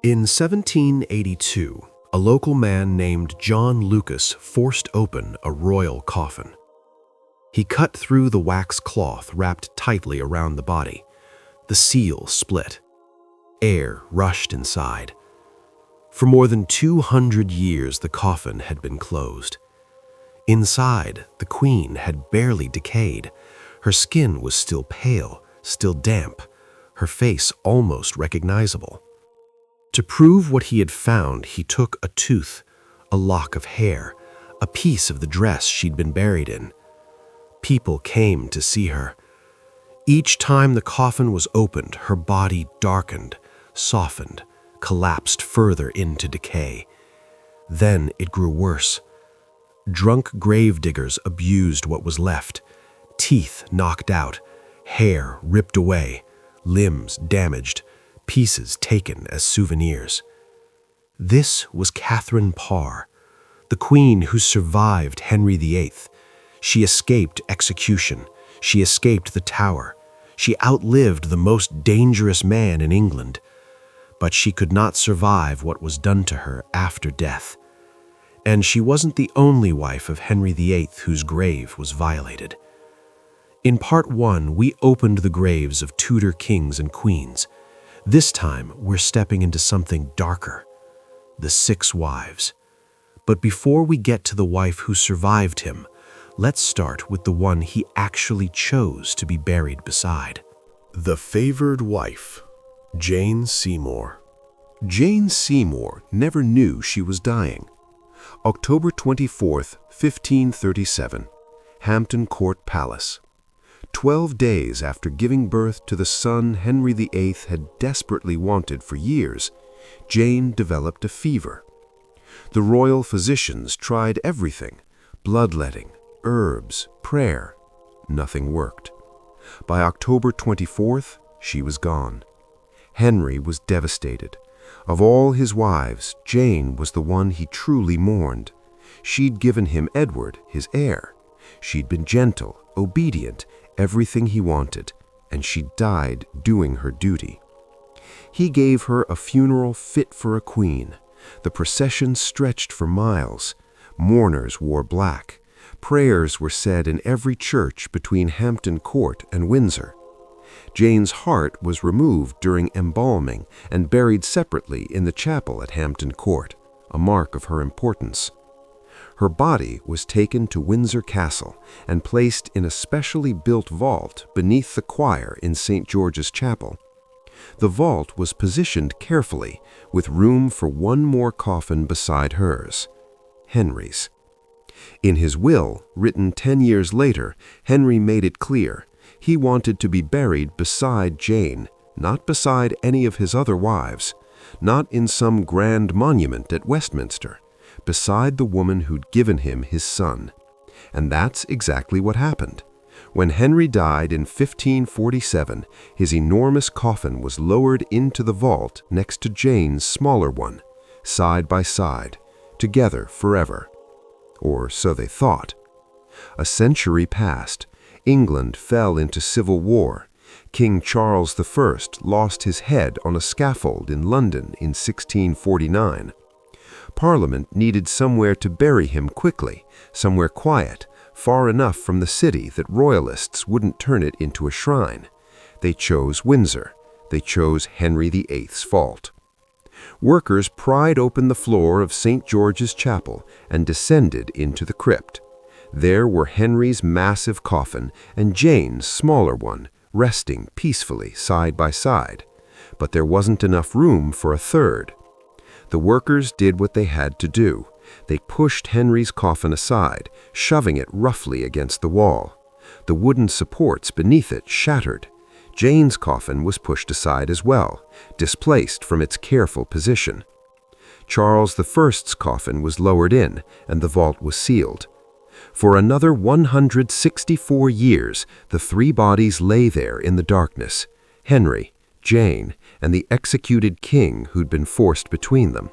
In 1782, a local man named John Lucas forced open a royal coffin. He cut through the wax cloth wrapped tightly around the body. The seal split. Air rushed inside. For more than 200 years, the coffin had been closed. Inside, the queen had barely decayed. Her skin was still pale, still damp, her face almost recognizable. To prove what he had found, he took a tooth, a lock of hair, a piece of the dress she'd been buried in. People came to see her. Each time the coffin was opened, her body darkened, softened, collapsed further into decay. Then it grew worse. Drunk gravediggers abused what was left. Teeth knocked out, hair ripped away, limbs damaged, pieces taken as souvenirs. This was Catherine Parr, the queen who survived Henry VIII. She escaped execution. She escaped the Tower. She outlived the most dangerous man in England. But she could not survive what was done to her after death. And she wasn't the only wife of Henry VIII whose grave was violated. In part 1, we opened the graves of Tudor kings and queens. This time, we're stepping into something darker, the 6 wives. But before we get to the wife who survived him, let's start with the one he actually chose to be buried beside. The favored wife, Jane Seymour. Jane Seymour never knew she was dying. October 24th, 1537, Hampton Court Palace. 12 days after giving birth to the son Henry VIII had desperately wanted for years, Jane developed a fever. The royal physicians tried everything: bloodletting, herbs, prayer. Nothing worked. By October 24th, she was gone. Henry was devastated. Of all his wives, Jane was the one he truly mourned. She'd given him Edward, his heir. She'd been gentle, obedient, everything he wanted, and she died doing her duty. He gave her a funeral fit for a queen. The procession stretched for miles. Mourners wore black. Prayers were said in every church between Hampton Court and Windsor. Jane's heart was removed during embalming and buried separately in the chapel at Hampton Court, a mark of her importance. Her body was taken to Windsor Castle and placed in a specially built vault beneath the choir in St. George's Chapel. The vault was positioned carefully, with room for one more coffin beside hers, Henry's. In his will, written 10 years later, Henry made it clear he wanted to be buried beside Jane, not beside any of his other wives, not in some grand monument at Westminster, beside the woman who'd given him his son. And that's exactly what happened. When Henry died in 1547, his enormous coffin was lowered into the vault next to Jane's smaller one, side by side, together forever. Or so they thought. A century passed. England fell into civil war. King Charles I lost his head on a scaffold in London in 1649. Parliament needed somewhere to bury him quickly, somewhere quiet, far enough from the city that royalists wouldn't turn it into a shrine. They chose Windsor. They chose Henry VIII's vault. Workers pried open the floor of St. George's Chapel and descended into the crypt. There were Henry's massive coffin and Jane's smaller one, resting peacefully side by side. But there wasn't enough room for a third. The workers did what they had to do. They pushed Henry's coffin aside, shoving it roughly against the wall. The wooden supports beneath it shattered. Jane's coffin was pushed aside as well, displaced from its careful position. Charles I's coffin was lowered in, and the vault was sealed. For another 164 years, the 3 bodies lay there in the darkness: Henry, Jane, and the executed king who'd been forced between them.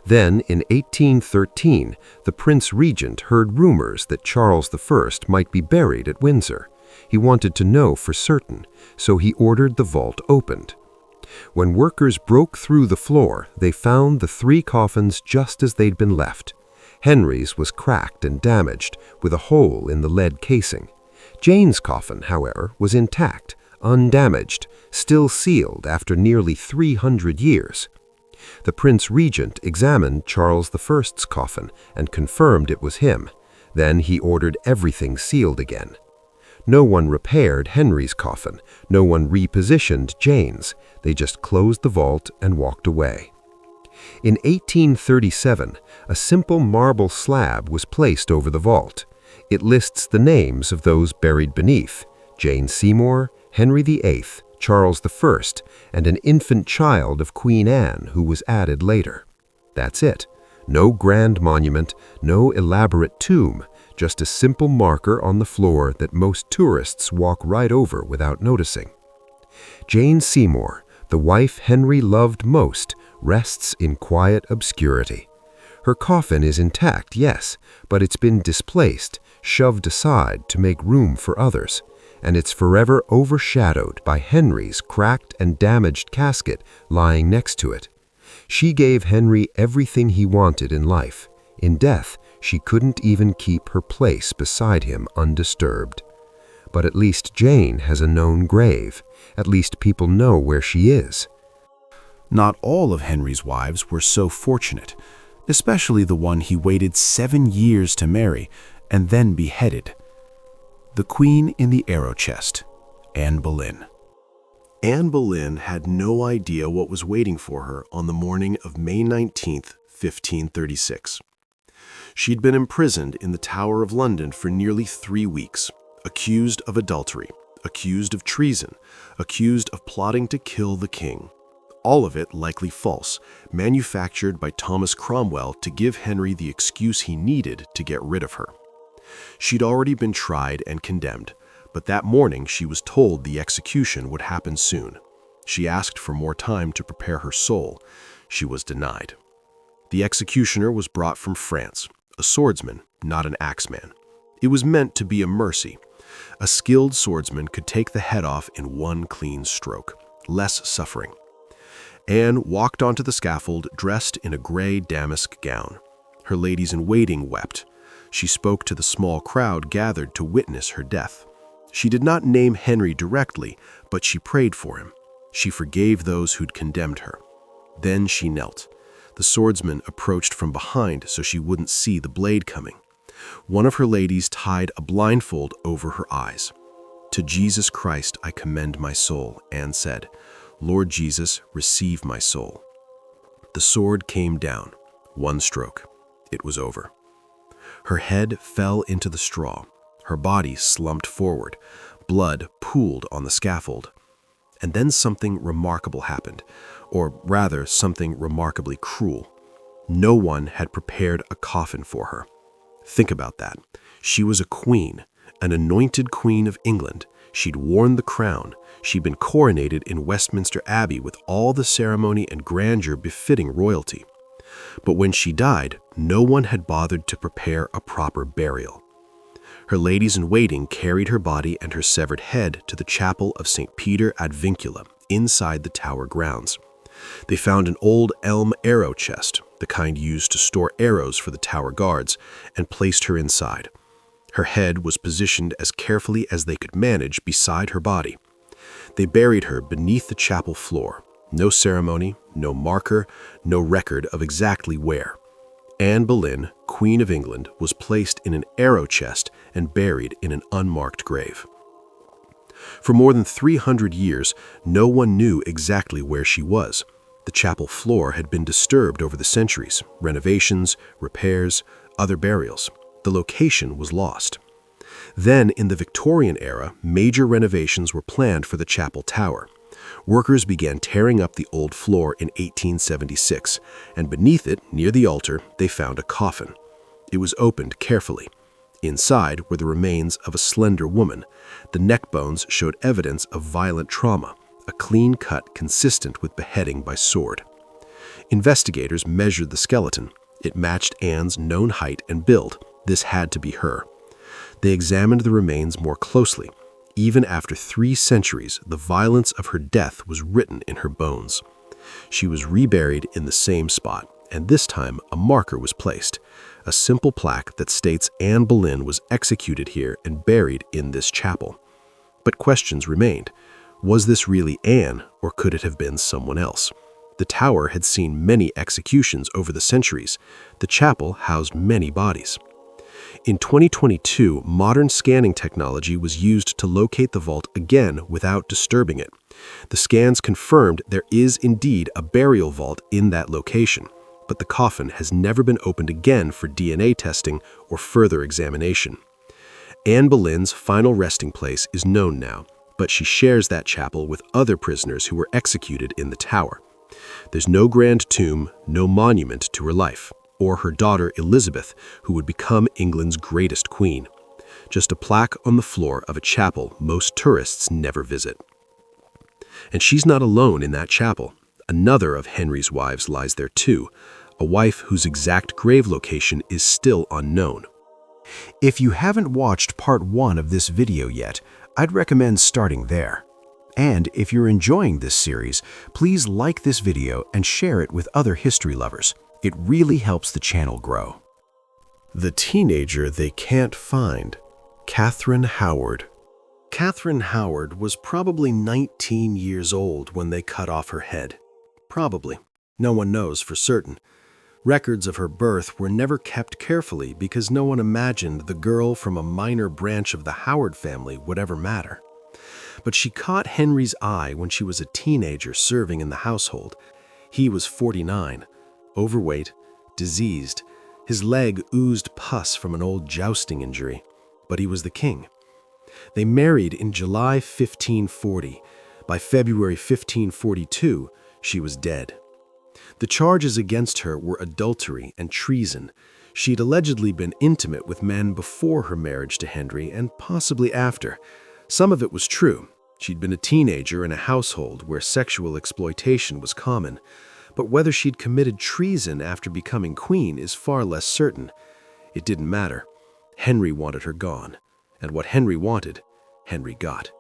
Then, in 1813, the Prince Regent heard rumors that Charles I might be buried at Windsor. He wanted to know for certain, so he ordered the vault opened. When workers broke through the floor, they found the 3 coffins just as they'd been left. Henry's was cracked and damaged, with a hole in the lead casing. Jane's coffin, however, was intact, undamaged, still sealed after nearly 300 years. The Prince Regent examined Charles I's coffin and confirmed it was him. Then he ordered everything sealed again. No one repaired Henry's coffin. No one repositioned Jane's. They just closed the vault and walked away. In 1837, a simple marble slab was placed over the vault. It lists the names of those buried beneath: Jane Seymour, Henry VIII, Charles I, and an infant child of Queen Anne who was added later. That's it. No grand monument, no elaborate tomb, just a simple marker on the floor that most tourists walk right over without noticing. Jane Seymour, the wife Henry loved most, rests in quiet obscurity. Her coffin is intact, yes, but it's been displaced, shoved aside to make room for others, and it's forever overshadowed by Henry's cracked and damaged casket lying next to it. She gave Henry everything he wanted in life. In death, she couldn't even keep her place beside him undisturbed. But at least Jane has a known grave. At least people know where she is. Not all of Henry's wives were so fortunate, especially the one he waited 7 years to marry and then beheaded. The Queen in the Arrow Chest, Anne Boleyn. Anne Boleyn had no idea what was waiting for her on the morning of May 19, 1536. She'd been imprisoned in the Tower of London for nearly 3 weeks, accused of adultery, accused of treason, accused of plotting to kill the king. All of it likely false, manufactured by Thomas Cromwell to give Henry the excuse he needed to get rid of her. She'd already been tried and condemned, but that morning she was told the execution would happen soon. She asked for more time to prepare her soul. She was denied. The executioner was brought from France, a swordsman, not an axeman. It was meant to be a mercy. A skilled swordsman could take the head off in one clean stroke, less suffering. Anne walked onto the scaffold dressed in a gray damask gown. Her ladies-in-waiting wept. She spoke to the small crowd gathered to witness her death. She did not name Henry directly, but she prayed for him. She forgave those who'd condemned her. Then she knelt. The swordsman approached from behind so she wouldn't see the blade coming. One of her ladies tied a blindfold over her eyes. "To Jesus Christ I commend my soul," Anne said. "Lord Jesus, receive my soul." The sword came down. One stroke. It was over. Her head fell into the straw. Her body slumped forward. Blood pooled on the scaffold. And then something remarkable happened, or rather something remarkably cruel. No one had prepared a coffin for her. Think about that. She was a queen, an anointed queen of England. She'd worn the crown. She'd been coronated in Westminster Abbey with all the ceremony and grandeur befitting royalty. But when she died, no one had bothered to prepare a proper burial. Her ladies-in-waiting carried her body and her severed head to the chapel of St. Peter ad Vincula, inside the tower grounds. They found an old elm arrow chest, the kind used to store arrows for the tower guards, and placed her inside. Her head was positioned as carefully as they could manage beside her body. They buried her beneath the chapel floor. No ceremony, no marker, no record of exactly where. Anne Boleyn, Queen of England, was placed in an arrow chest and buried in an unmarked grave. For more than 300 years, no one knew exactly where she was. The chapel floor had been disturbed over the centuries, renovations, repairs, other burials. The location was lost. Then, in the Victorian era, major renovations were planned for the chapel tower. Workers began tearing up the old floor in 1876, and beneath it, near the altar, they found a coffin. It was opened carefully. Inside were the remains of a slender woman. The neck bones showed evidence of violent trauma, a clean cut consistent with beheading by sword. Investigators measured the skeleton. It matched Anne's known height and build. This had to be her. They examined the remains more closely. Even after 3 centuries, the violence of her death was written in her bones. She was reburied in the same spot, and this time a marker was placed, a simple plaque that states Anne Boleyn was executed here and buried in this chapel. But questions remained. Was this really Anne, or could it have been someone else? The tower had seen many executions over the centuries. The chapel housed many bodies. In 2022, modern scanning technology was used to locate the vault again without disturbing it. The scans confirmed there is indeed a burial vault in that location, but the coffin has never been opened again for DNA testing or further examination. Anne Boleyn's final resting place is known now, but she shares that chapel with other prisoners who were executed in the tower. There's no grand tomb, no monument to her life, or her daughter Elizabeth, who would become England's greatest queen. Just a plaque on the floor of a chapel most tourists never visit. And she's not alone in that chapel. Another of Henry's wives lies there too, a wife whose exact grave location is still unknown. If you haven't watched part 1 of this video yet, I'd recommend starting there. And if you're enjoying this series, please like this video and share it with other history lovers. It really helps the channel grow. The teenager they can't find, Catherine Howard. Catherine Howard was probably 19 years old when they cut off her head. Probably. No one knows for certain. Records of her birth were never kept carefully because no one imagined the girl from a minor branch of the Howard family would ever matter. But she caught Henry's eye when she was a teenager serving in the household. He was 49, overweight, diseased. His leg oozed pus from an old jousting injury, but he was the king. They married in July 1540. By February 1542, she was dead. The charges against her were adultery and treason. She'd allegedly been intimate with men before her marriage to Henry and possibly after. Some of it was true. She'd been a teenager in a household where sexual exploitation was common. But whether she'd committed treason after becoming queen is far less certain. It didn't matter. Henry wanted her gone. And what Henry wanted, Henry got.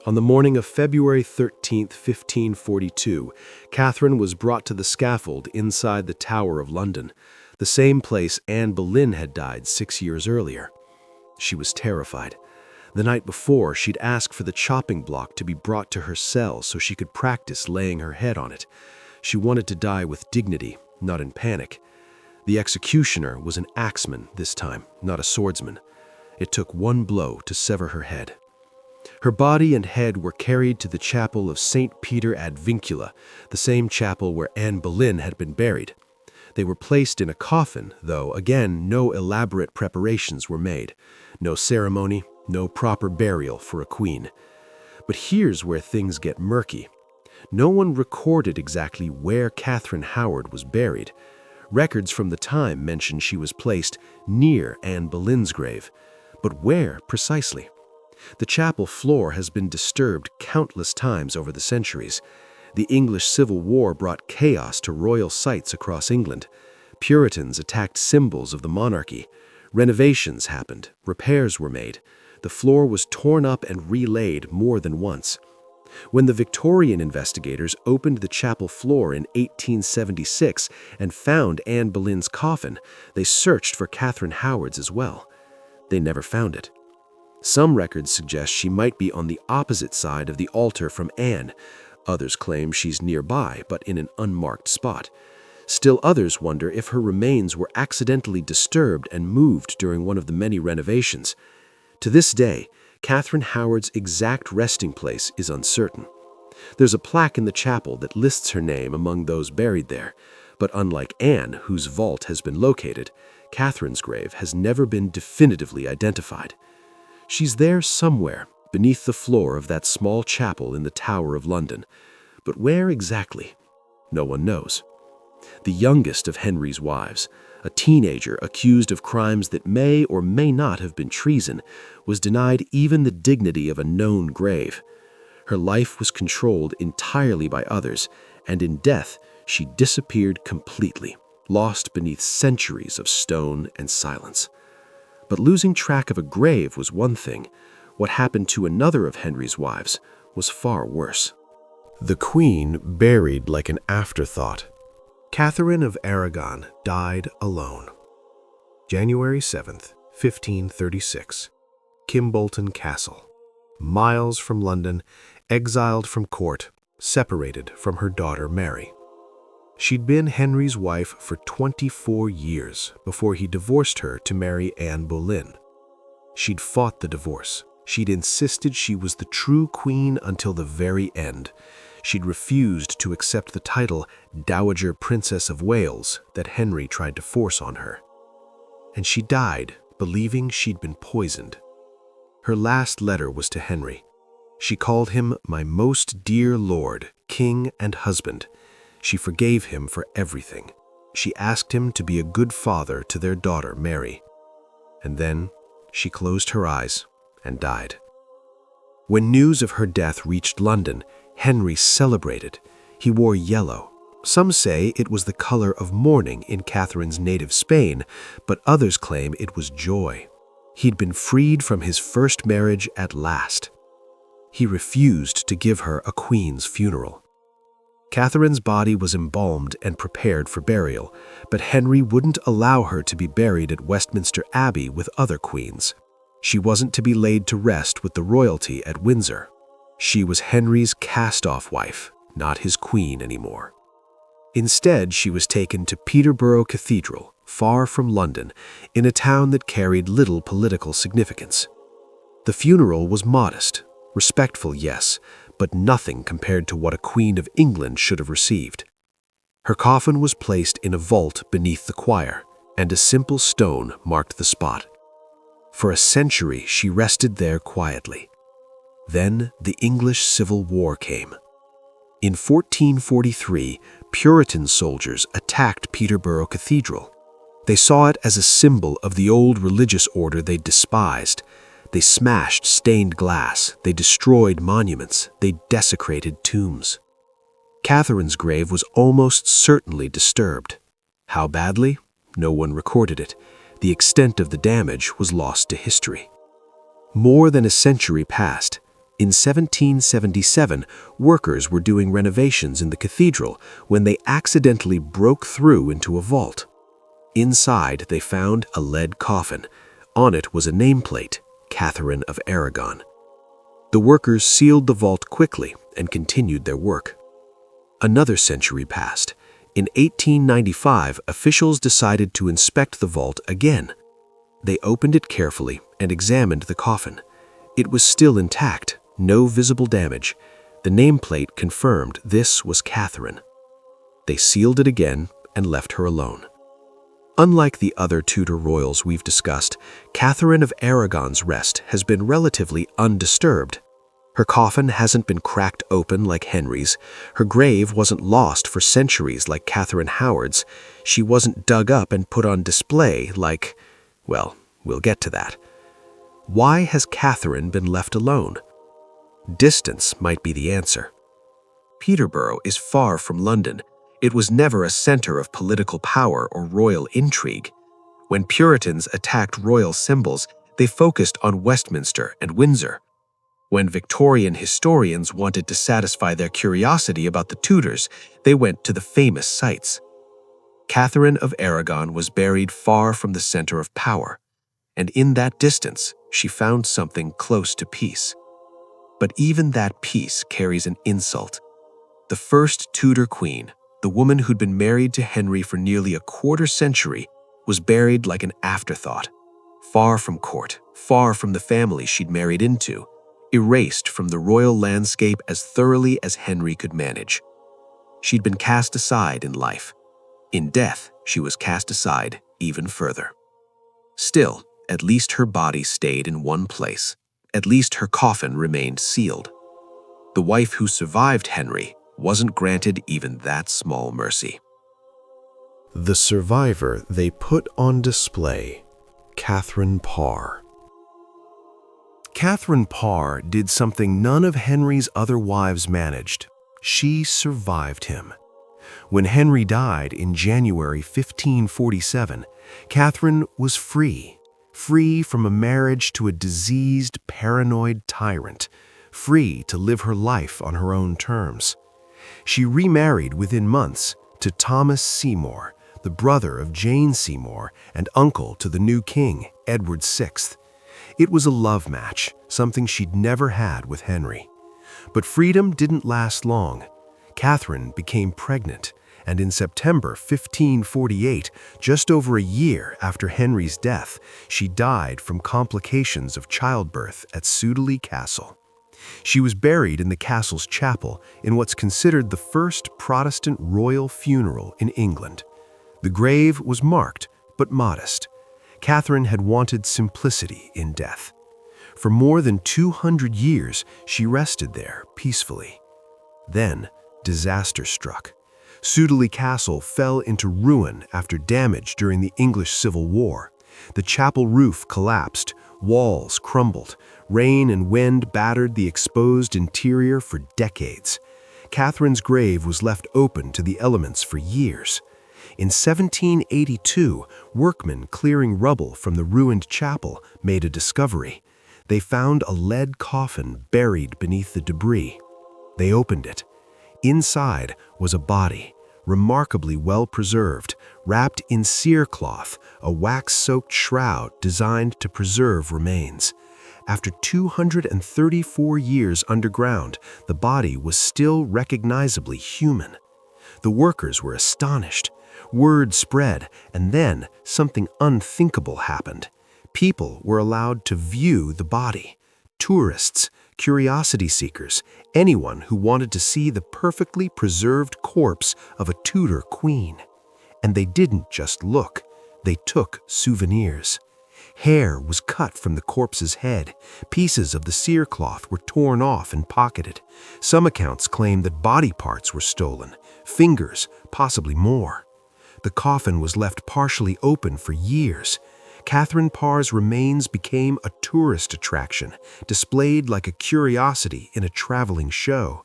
On the morning of February 13, 1542, Catherine was brought to the scaffold inside the Tower of London, the same place Anne Boleyn had died 6 years earlier. She was terrified. The night before, she'd asked for the chopping block to be brought to her cell so she could practice laying her head on it. She wanted to die with dignity, not in panic. The executioner was an axeman this time, not a swordsman. It took one blow to sever her head. Her body and head were carried to the chapel of St. Peter ad Vincula, the same chapel where Anne Boleyn had been buried. They were placed in a coffin, though, again, no elaborate preparations were made. No ceremony, no proper burial for a queen. But here's where things get murky. No one recorded exactly where Catherine Howard was buried. Records from the time mention she was placed near Anne Boleyn's grave. But where precisely? The chapel floor has been disturbed countless times over the centuries. The English Civil War brought chaos to royal sites across England. Puritans attacked symbols of the monarchy. Renovations happened, repairs were made. The floor was torn up and relaid more than once. When the Victorian investigators opened the chapel floor in 1876 and found Anne Boleyn's coffin, they searched for Catherine Howard's as well. They never found it. Some records suggest she might be on the opposite side of the altar from Anne. Others claim she's nearby, but in an unmarked spot. Still others wonder if her remains were accidentally disturbed and moved during one of the many renovations. To this day, Catherine Howard's exact resting place is uncertain. There's a plaque in the chapel that lists her name among those buried there, but unlike Anne, whose vault has been located, Catherine's grave has never been definitively identified. She's there somewhere, beneath the floor of that small chapel in the Tower of London. But where exactly? No one knows. The youngest of Henry's wives, a teenager accused of crimes that may or may not have been treason, was denied even the dignity of a known grave. Her life was controlled entirely by others, and in death she disappeared completely, lost beneath centuries of stone and silence. But losing track of a grave was one thing. What happened to another of Henry's wives was far worse. The Queen buried like an afterthought. Catherine of Aragon died alone. January 7th, 1536. Kimbolton Castle. Miles from London, exiled from court, separated from her daughter Mary. She'd been Henry's wife for 24 years before he divorced her to marry Anne Boleyn. She'd fought the divorce. She'd insisted she was the true queen until the very end. She'd refused to accept the title Dowager Princess of Wales that Henry tried to force on her. And she died believing she'd been poisoned. Her last letter was to Henry. She called him my most dear lord, king and husband. She forgave him for everything. She asked him to be a good father to their daughter Mary. And then she closed her eyes and died. When news of her death reached London, Henry celebrated. He wore yellow. Some say it was the color of mourning in Catherine's native Spain, but others claim it was joy. He'd been freed from his first marriage at last. He refused to give her a queen's funeral. Catherine's body was embalmed and prepared for burial, but Henry wouldn't allow her to be buried at Westminster Abbey with other queens. She wasn't to be laid to rest with the royalty at Windsor. She was Henry's cast-off wife, not his queen anymore. Instead, she was taken to Peterborough Cathedral, far from London, in a town that carried little political significance. The funeral was modest, respectful, yes, but nothing compared to what a Queen of England should have received. Her coffin was placed in a vault beneath the choir, and a simple stone marked the spot. For a century, she rested there quietly. Then the English Civil War came. In 1443, Puritan soldiers attacked Peterborough Cathedral. They saw it as a symbol of the old religious order they despised. They smashed stained glass, they destroyed monuments, they desecrated tombs. Catherine's grave was almost certainly disturbed. How badly? No one recorded it. The extent of the damage was lost to history. More than a century passed. In 1777, workers were doing renovations in the cathedral when they accidentally broke through into a vault. Inside, they found a lead coffin. On it was a nameplate, Catherine of Aragon. The workers sealed the vault quickly and continued their work. Another century passed. In 1895, officials decided to inspect the vault again. They opened it carefully and examined the coffin. It was still intact, no visible damage. The nameplate confirmed this was Catherine. They sealed it again and left her alone. Unlike the other Tudor royals we've discussed, Catherine of Aragon's rest has been relatively undisturbed. Her coffin hasn't been cracked open like Henry's. Her grave wasn't lost for centuries like Catherine Howard's. She wasn't dug up and put on display like, well, we'll get to that. Why has Catherine been left alone? Distance might be the answer. Peterborough is far from London. It was never a center of political power or royal intrigue. When Puritans attacked royal symbols, they focused on Westminster and Windsor. When Victorian historians wanted to satisfy their curiosity about the Tudors, they went to the famous sites. Catherine of Aragon was buried far from the center of power, and in that distance, she found something close to peace. But even that peace carries an insult. The first Tudor queen, the woman who'd been married to Henry for nearly a quarter century, was buried like an afterthought, far from court, far from the family she'd married into, erased from the royal landscape as thoroughly as Henry could manage. She'd been cast aside in life. In death, she was cast aside even further. Still, at least her body stayed in one place. At least her coffin remained sealed. The wife who survived Henry wasn't granted even that small mercy. The survivor they put on display, Catherine Parr. Catherine Parr did something none of Henry's other wives managed. She survived him. When Henry died in January 1547, Catherine was free free from a marriage to a diseased, paranoid tyrant, free to live her life on her own terms. She remarried within months to Thomas Seymour, the brother of Jane Seymour and uncle to the new king, Edward VI. It was a love match, something she'd never had with Henry. But freedom didn't last long. Catherine became pregnant, and in September 1548, just over a year after Henry's death, she died from complications of childbirth at Sudeley Castle. She was buried in the castle's chapel in what's considered the first Protestant royal funeral in England. The grave was marked, but modest. Catherine had wanted simplicity in death. For more than 200 years, she rested there peacefully. Then, disaster struck. Sudeley Castle fell into ruin after damage during the English Civil War. The chapel roof collapsed, walls crumbled, rain and wind battered the exposed interior for decades. Catherine's grave was left open to the elements for years. In 1782, workmen clearing rubble from the ruined chapel made a discovery. They found a lead coffin buried beneath the debris. They opened it. Inside was a body, remarkably well preserved, wrapped in cerecloth, a wax-soaked shroud designed to preserve remains. After 234 years underground, the body was still recognizably human. The workers were astonished. Word spread, and then something unthinkable happened. People were allowed to view the body. Tourists, curiosity seekers, anyone who wanted to see the perfectly preserved corpse of a Tudor queen. And they didn't just look, they took souvenirs. Hair was cut from the corpse's head. Pieces of the cerecloth were torn off and pocketed. Some accounts claim that body parts were stolen, fingers, possibly more. The coffin was left partially open for years. Catherine Parr's remains became a tourist attraction, displayed like a curiosity in a traveling show.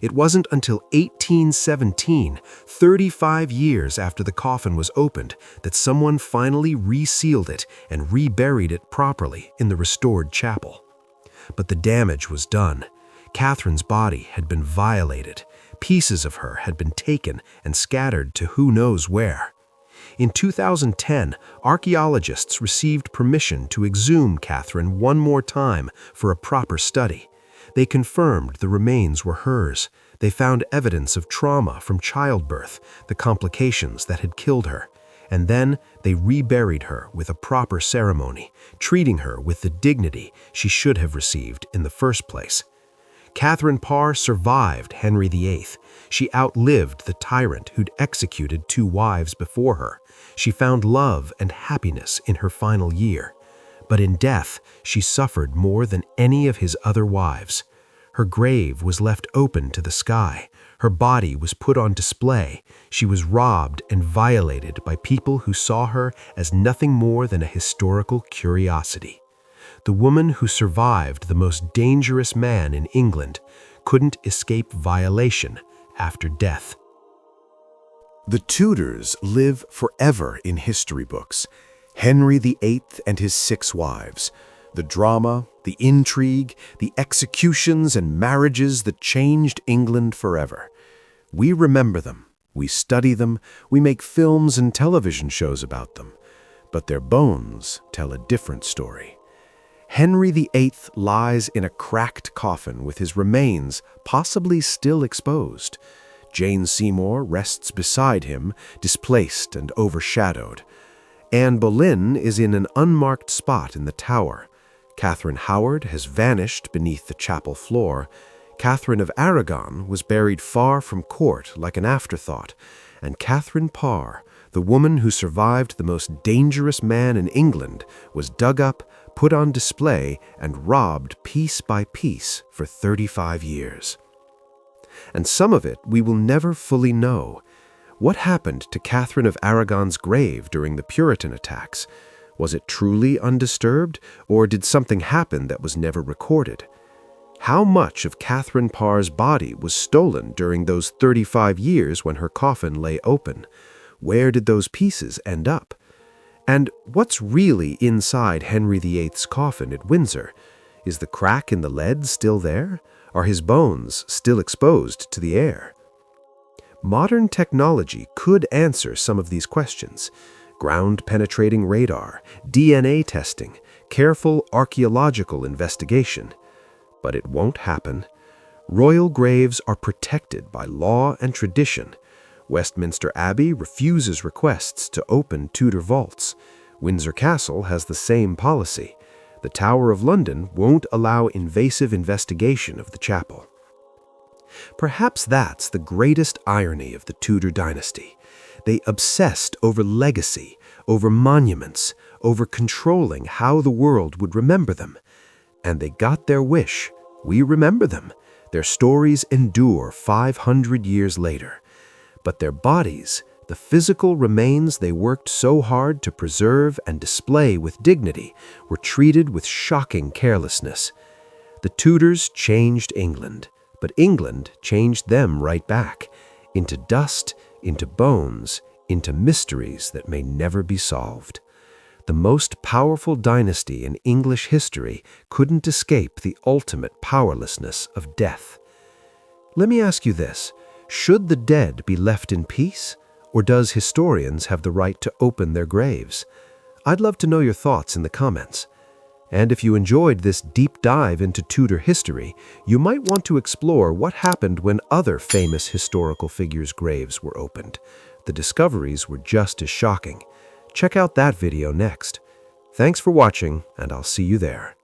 It wasn't until 1817, 35 years after the coffin was opened, that someone finally resealed it and reburied it properly in the restored chapel. But the damage was done. Catherine's body had been violated. Pieces of her had been taken and scattered to who knows where. In 2010, archaeologists received permission to exhume Catherine one more time for a proper study. They confirmed the remains were hers. They found evidence of trauma from childbirth, the complications that had killed her. And then they reburied her with a proper ceremony, treating her with the dignity she should have received in the first place. Catherine Parr survived Henry VIII. She outlived the tyrant who'd executed 2 wives before her. She found love and happiness in her final year. But in death, she suffered more than any of his other wives. Her grave was left open to the sky. Her body was put on display. She was robbed and violated by people who saw her as nothing more than a historical curiosity. The woman who survived the most dangerous man in England couldn't escape violation after death. The Tudors live forever in history books. Henry VIII and his 6 wives. The drama, the intrigue, the executions and marriages that changed England forever. We remember them, we study them, we make films and television shows about them. But their bones tell a different story. Henry VIII lies in a cracked coffin with his remains possibly still exposed. Jane Seymour rests beside him, displaced and overshadowed. Anne Boleyn is in an unmarked spot in the tower. Catherine Howard has vanished beneath the chapel floor. Catherine of Aragon was buried far from court like an afterthought. And Catherine Parr, the woman who survived the most dangerous man in England, was dug up, put on display, and robbed piece by piece for 35 years. And some of it we will never fully know. What happened to Catherine of Aragon's grave during the Puritan attacks? Was it truly undisturbed, or did something happen that was never recorded? How much of Catherine Parr's body was stolen during those 35 years when her coffin lay open? Where did those pieces end up? And what's really inside Henry VIII's coffin at Windsor? Is the crack in the lead still there? Are his bones still exposed to the air? Modern technology could answer some of these questions. Ground-penetrating radar, DNA testing, careful archaeological investigation. But it won't happen. Royal graves are protected by law and tradition. Westminster Abbey refuses requests to open Tudor vaults. Windsor Castle has the same policy. The Tower of London won't allow invasive investigation of the chapel. Perhaps that's the greatest irony of the Tudor dynasty. They obsessed over legacy, over monuments, over controlling how the world would remember them. And they got their wish. We remember them. Their stories endure 500 years later. But their bodies, the physical remains they worked so hard to preserve and display with dignity, were treated with shocking carelessness. The Tudors changed England, but England changed them right back, into dust, into bones, into mysteries that may never be solved. The most powerful dynasty in English history couldn't escape the ultimate powerlessness of death. Let me ask you this. Should the dead be left in peace, or does historians have the right to open their graves? I'd love to know your thoughts in the comments. And if you enjoyed this deep dive into Tudor history, you might want to explore what happened when other famous historical figures' graves were opened. The discoveries were just as shocking. Check out that video next. Thanks for watching, and I'll see you there.